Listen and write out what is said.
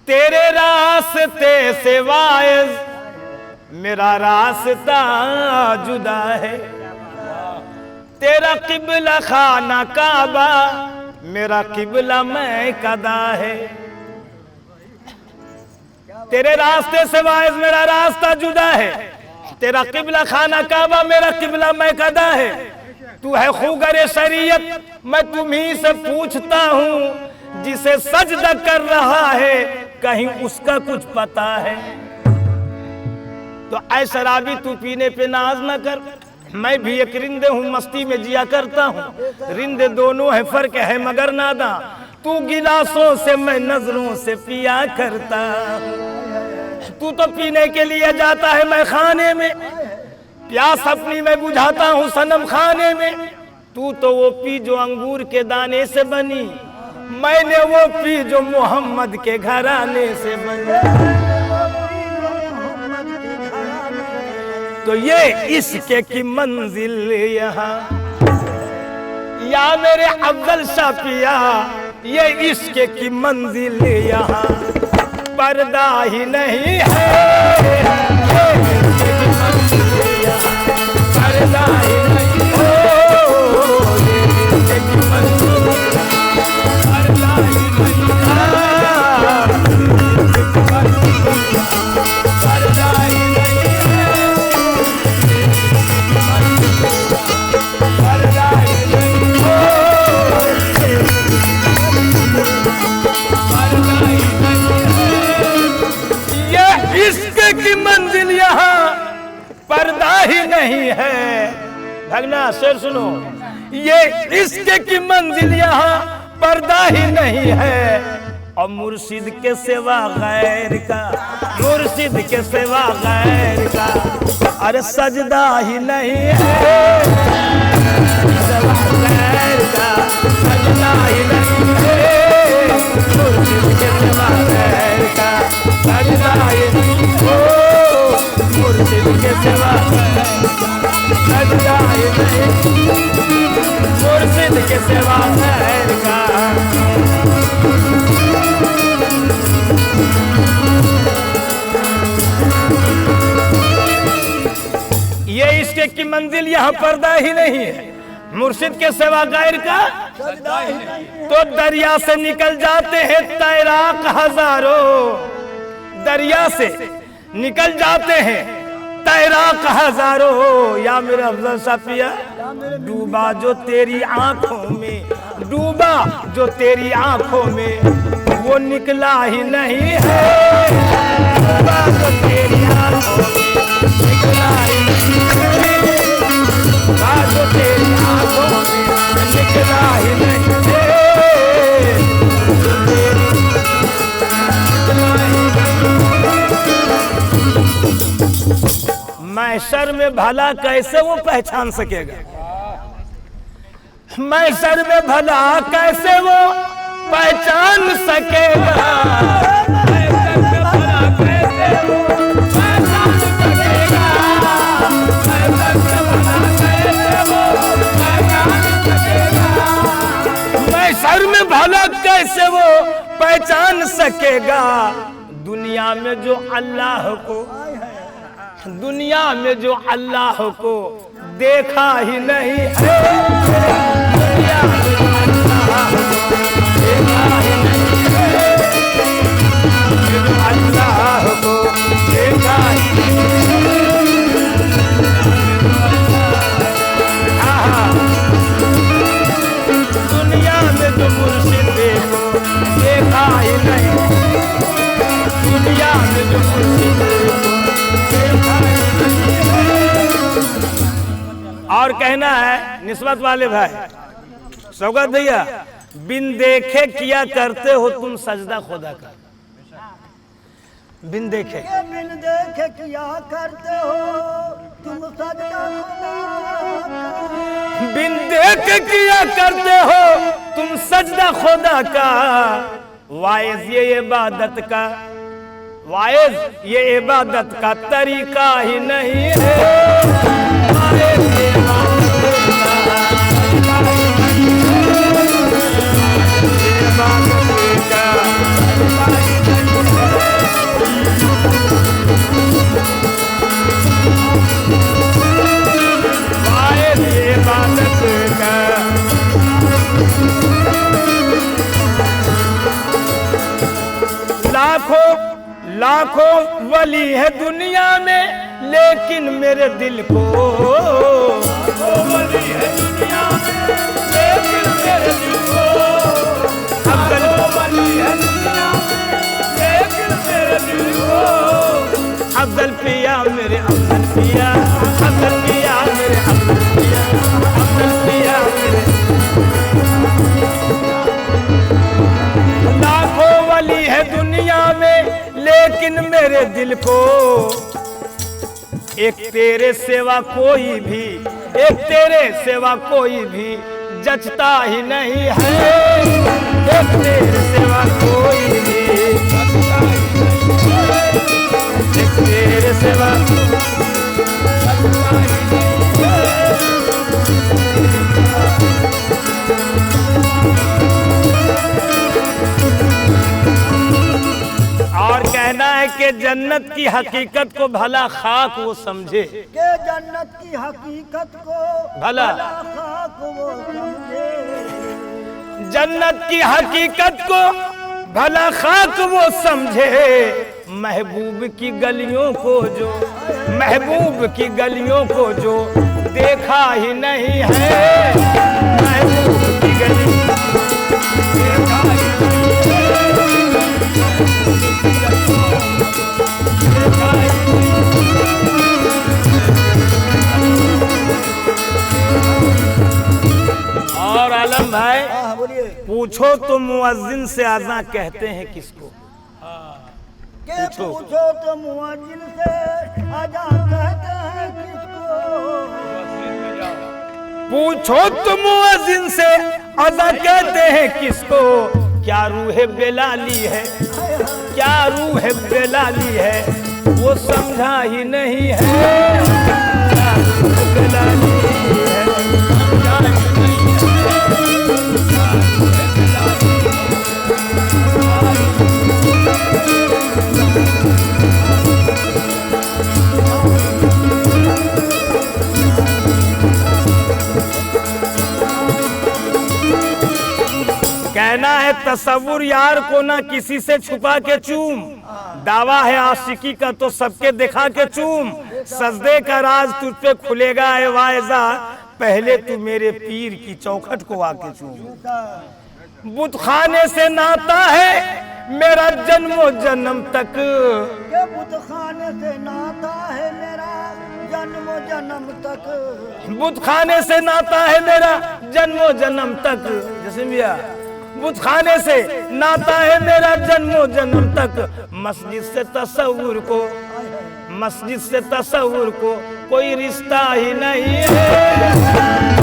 तेरे रास्ते से वाइज मेरा रास्ता जुदा है। तेरा किबला खाना काबा, मेरा किबला मैं कदा है। तेरे रास्ते से वाइज मेरा रास्ता जुदा है। तेरा किबला खाना काबा, मेरा किबला मैं कदा है। तू है खूगर शरीयत, मैं तुम्ही से पूछता हूँ। जिसे सजदा कर रहा है कहीं उसका कुछ पता है। तो ऐ शराबी तू पीने पे नाज न कर, मैं भी एक रिंदे हूँ, मस्ती में जिया करता हूँ। रिंदे दोनों है, फर्क है मगर नादा। तू गिलासों से, मैं नजरों से पिया करता। तू तो पीने के लिए जाता है, मैं खाने में प्यास अपनी मैं बुझाता हूँ सनम खाने में। तू तो वो पी जो अंगूर के दाने से बनी, मैंने वो पी जो मोहम्मद के घराने से बनी। तो ये इश्क की मंजिल यहाँ, या मेरे अफजल शाह पिया, ये इश्क की मंजिल यहाँ पर्दा ही नहीं है। पर्दा ही नहीं हो, ये इश्क की मंजिल पर्दा ही नहीं पर्दा ही नहीं पर्दा ही नहीं हो, पर्दा ही नहीं। ये इश्क की मंजिल यहाँ पर्दा ही नहीं है। भगना शेर सुनो, ये इश्क की मंजिल यहाँ पर्दा ही नहीं है। और मुर्शिद के सिवा गैर का, मुर्शिद के सिवा गैर का अरे सजदा ही नहीं है। सिवा गैर का सजदा ही नहीं है। मुर्शिद के सिवा गैर का सजदा ही नहीं हो, मुर्शिद के सिवा सजदा ही नहीं, मुर्शिद के सिवा गैर का। ये इश्क की मंजिल यहाँ पर्दा ही नहीं है, मुर्शिद के सिवा गैर का। तो दरिया से निकल जाते हैं तैराक हजारों, दरिया से निकल जाते हैं तैराक हजारों। या मेरे अफजल साफिया, डूबा जो तेरी आंखों में, डूबा जो तेरी आंखों में, वो निकला ही नहीं है। डूबा जो तेरी आंखों में, निकला ही नहीं है। डूबा जो तेरी आंखों में, निकला ही नहीं है। मैशर में भला कैसे वो पहचान सकेगा, मैशर में भला कैसे वो पहचान सकेगा। मैशर में भला कैसे वो पहचान सकेगा। मैशर में भला कैसे वो पहचान सकेगा। मैशर में भला कैसे वो पहचान सकेगा। दुनिया में जो अल्लाह को, दुनिया में जो अल्लाह को देखा ही नहीं है। दुनिया में जो अल्लाह को देखा ही नहीं है। जो अल्लाह को देखा ही नहीं है। दुनिया में जो मुर्शिद को देखा ही नहीं, दुनिया में जो मुर्शिद को और कहना है निस्बत वाले भाई सौगत भैया, बिन देखे किया करते हो तुम सजदा खुदा का। बिन देखे, बिन देखे किया करते हो तुम सजदा खुदा का। बिन देखे किया करते हो तुम सजदा खुदा का। वाइज ये इबादत का, वाइज ये इबादत का तरीका ही नहीं है। लाखों लाखों वली है दुनिया में, लेकिन मेरे दिल को वली है दुनिया में, लेकिन मेरे दिल को अफजल वली है दुनिया में, लेकिन मेरे दिल को अफजल पिया मेरे अफजल पिया, अफजल पिया मेरे अफजल पिया, अफजल पिया मेरे। लाखों वली है दुनिया में, लेकिन मेरे दिल को एक तेरे सेवा कोई भी, एक तेरे सेवा कोई भी जचता ही नहीं है, एक तेरे सेवा कोई भी जचता ही नहीं है, एक तेरे सेवा जचता ही नहीं है। और कहना है कि जन्नत की हकीकत को भला खाक वो समझे, के जन्नत की हकीकत को भला खाक वो समझे, जन्नत की हकीकत को भला खाक वो समझे, महबूब की गलियों को जो, महबूब की गलियों को जो देखा ही नहीं है, महबूब की गली देखा ही नहीं है, देखा ही नहीं है। और आलम भाई हाँ बोलिए, पूछो तो मुअज्जिन से अज़ान कहते हैं किसको? के पूछो तो मुअज्जिन से अज़ान कहते हैं किसको, पूछो तो मुअज्जिन से अज़ान कहते हैं किसको, क्या रूह बेलाली है, क्या रूह बेलाली है, वो समझा ही नहीं है, क्या रूह बेलाली है, समझा ही नहीं है, क्या रूह बेलाली है। कहना है तसव्वुर यार को ना किसी से छुपा के चूम, दावा है आशिकी का तो सबके दिखा के चूम, सजदे का राज तुझ पे खुलेगा ए वाइजा, पहले तू मेरे पीर की चौखट को आके चूम। बुत खाने से नाता है मेरा जन्मो जन्म तक, के बुत खाने से नाता है मेरा जन्मो जन्म तक, बुत खाने से नाता है मेरा जन्मो जन्म तक, जैसे भैया बुत खाने से नाता है मेरा जन्मो जन्म तक, मस्जिद से तसव्वुर को, मस्जिद से तसव्वुर को कोई रिश्ता ही नहीं है।